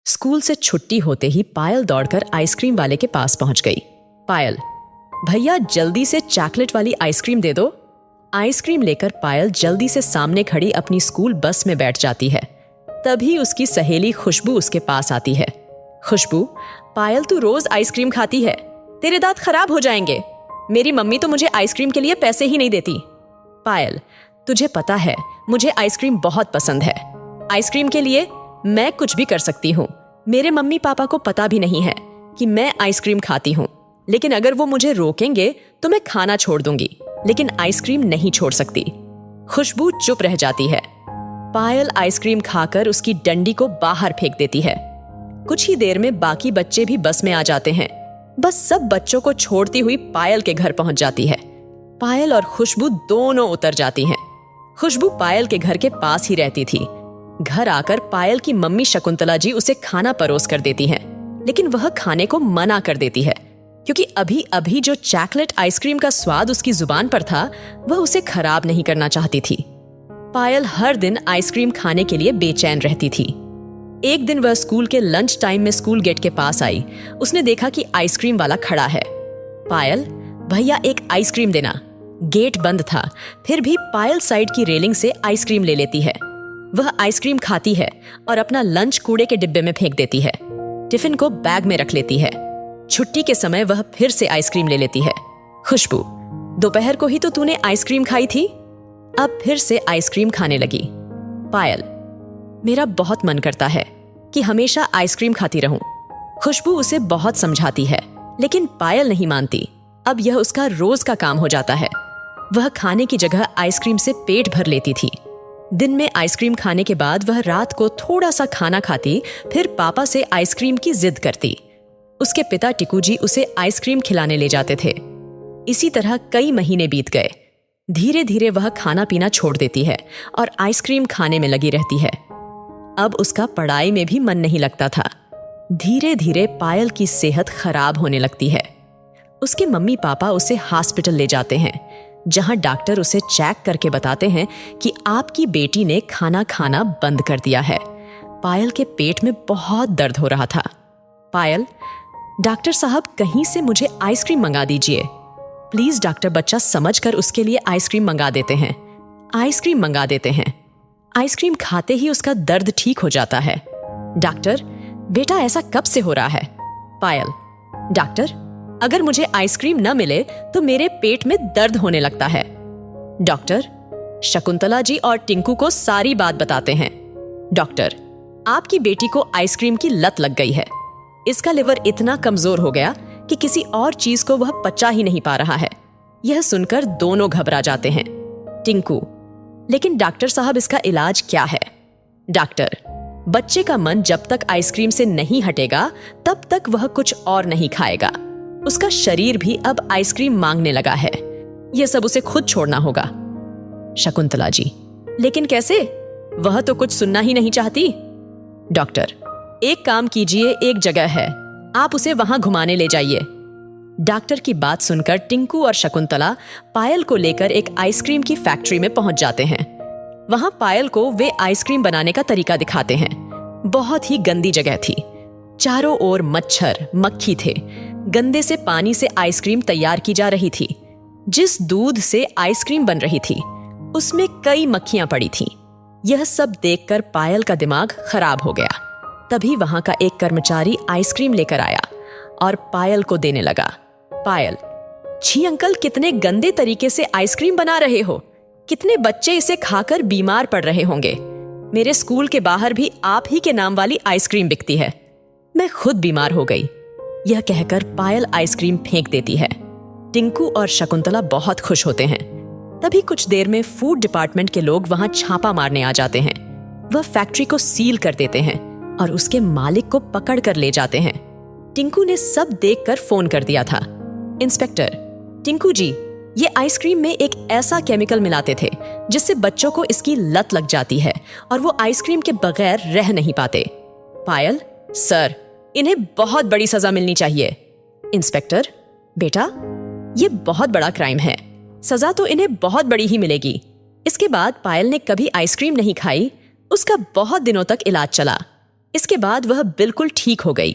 School से छुट्टी होते ही पायल दौड़कर आइसक्रीम वाले के पास पहुंच गई। पायल, भैया जल्दी से चॉकलेट वाली आइसक्रीम दे दो। आइसक्रीम लेकर पायल जल्दी से सामने खड़ी अपनी स्कूल बस में बैठ जाती है। तभी उसकी सहेली खुशबू उसके पास आती है। खुशबू, पायल तू रोज आइसक्रीम खाती है, तेरे दांत खराब हो जाएंगे। मेरी मम्मी तो मुझे आइसक्रीम के लिए पैसे ही नहीं देती। पायल, तुझे पता है मुझे आइसक्रीम बहुत पसंद है। आइसक्रीम के लिए मैं कुछ भी कर सकती हूँ। मेरे मम्मी पापा को पता भी नहीं है कि मैं आइसक्रीम खाती हूँ, लेकिन अगर वो मुझे रोकेंगे तो मैं खाना छोड़ दूंगी, लेकिन आइसक्रीम नहीं छोड़ सकती। खुशबू चुप रह जाती है। पायल आइसक्रीम खाकर उसकी डंडी को बाहर फेंक देती है। कुछ ही देर में बाकी बच्चे भी बस में आ जाते हैं। बस सब बच्चों को छोड़ती हुई पायल के घर पहुंच जाती है। पायल और खुशबू दोनों उतर जाती हैं। खुशबू पायल के घर के पास ही रहती थी। घर आकर पायल की मम्मी शकुंतला जी उसे खाना परोस कर देती हैं, लेकिन वह खाने को मना कर देती है, क्योंकि अभी अभी जो चॉकलेट आइसक्रीम का स्वाद उसकी जुबान पर था वह उसे खराब नहीं करना चाहती थी। पायल हर दिन आइसक्रीम खाने के लिए बेचैन रहती थी। एक दिन वह स्कूल के लंच टाइम में स्कूल गेट के पास आई। उसने देखा कि आइसक्रीम वाला खड़ा है। पायल, भैया एक आइसक्रीम देना। गेट बंद था, फिर भी पायल साइड की रेलिंग से आइसक्रीम ले लेती है। वह आइसक्रीम खाती है और अपना लंच कूड़े के डिब्बे में फेंक देती है। टिफिन को बैग में रख लेती है। छुट्टी के समय वह फिर से आइसक्रीम ले लेती है। खुशबू, दोपहर को ही तो तूने आइसक्रीम खाई थी, अब फिर से आइसक्रीम खाने लगी। पायल, मेरा बहुत मन करता है कि हमेशा आइसक्रीम खाती रहूं। खुशबू उसे बहुत समझाती है, लेकिन पायल नहीं मानती। अब यह उसका रोज का काम हो जाता है। वह खाने की जगह आइसक्रीम से पेट भर लेती थी। दिन में आइसक्रीम खाने के बाद वह रात को थोड़ा सा खाना खाती, फिर पापा से आइसक्रीम की जिद करती। उसके पिता टिकू जी उसे आइसक्रीम खिलाने ले जाते थे। इसी तरह कई महीने बीत गए। धीरे धीरे वह खाना पीना छोड़ देती है और आइसक्रीम खाने में लगी रहती है। अब उसका पढ़ाई में भी मन नहीं लगता था। धीरे धीरे पायल की सेहत खराब होने लगती है। उसके मम्मी पापा उसे हॉस्पिटल ले जाते हैं, जहां डॉक्टर उसे चेक करके बताते हैं कि आपकी बेटी ने खाना खाना बंद कर दिया है। पायल के पेट में बहुत दर्द हो रहा था। पायल, डॉक्टर साहब कहीं से मुझे आइसक्रीम मंगा दीजिए प्लीज। डॉक्टर बच्चा समझकर उसके लिए आइसक्रीम मंगा देते हैं। आइसक्रीम मंगा देते हैं। आइसक्रीम खाते ही उसका दर्द ठीक हो जाता है। डॉक्टर, बेटा ऐसा कब से हो रहा है? पायल, डॉक्टर, अगर मुझे आइसक्रीम न मिले तो मेरे पेट में दर्द होने लगता है। डॉक्टर, शकुंतला जी और टिंकू को सारी बात बताते हैं। डॉक्टर, आपकी बेटी को आइसक्रीम की लत लग गई है। इसका लिवर इतना कमजोर हो गया कि किसी और चीज को वह पचा ही नहीं पा रहा है। यह सुनकर दोनों घबरा जाते हैं। टिंकू, लेकिन डॉक्टर साहब इसका इलाज क्या है? डॉक्टर, बच्चे का मन जब तक आइसक्रीम से नहीं हटेगा तब तक वह कुछ और नहीं खाएगा। उसका शरीर भी अब आइसक्रीम मांगने लगा है। यह सब उसे खुद छोड़ना होगा। शकुंतला जी, लेकिन कैसे? वह तो कुछ सुनना ही नहीं चाहती। डॉक्टर, एक काम कीजिए, एक जगह है, आप उसे वहां घुमाने ले जाइए। डॉक्टर की बात सुनकर टिंकू और शकुंतला पायल को लेकर एक आइसक्रीम की फैक्ट्री में पहुंच जाते हैं। वहां पायल को वे आइसक्रीम बनाने का तरीका दिखाते हैं। बहुत ही गंदी जगह थी। चारों ओर मच्छर मक्खी थे। गंदे से पानी से आइसक्रीम तैयार की जा रही थी। जिस दूध से आइसक्रीम बन रही थी उसमें कई मक्खियां पड़ी थीं। यह सब देखकर पायल का दिमाग खराब हो गया। तभी वहां का एक कर्मचारी आइसक्रीम लेकर आया और पायल को देने लगा। पायल, छी अंकल, कितने गंदे तरीके से आइसक्रीम बना रहे हो। कितने बच्चे इसे खाकर बीमार पड़ रहे होंगे। मेरे स्कूल के बाहर भी आप ही के नाम वाली आइसक्रीम बिकती है। मैं खुद बीमार हो गई। यह कहकर पायल आइसक्रीम फेंक देती है। टिंकू और शकुंतला बहुत खुश होते हैं। तभी कुछ देर में फूड डिपार्टमेंट के लोग वहां छापा मारने आ जाते हैं। वह फैक्ट्री को सील कर देते हैं और उसके मालिक को पकड़ कर ले जाते हैं। टिंकू ने सब देखकर फोन कर दिया था। इंस्पेक्टर, टिंकू जी, ये आइसक्रीम में एक ऐसा केमिकल मिलाते थे जिससे बच्चों को इसकी लत लग जाती है और वो आइसक्रीम के बगैर रह नहीं पाते। पायल, सर, इन्हें बहुत बड़ी सजा मिलनी चाहिए। इंस्पेक्टर, बेटा, ये बहुत बड़ा क्राइम है, सजा तो इन्हें बहुत बड़ी ही मिलेगी। इसके बाद पायल ने कभी आइसक्रीम नहीं खाई। उसका बहुत दिनों तक इलाज चला। इसके बाद वह बिल्कुल ठीक हो गई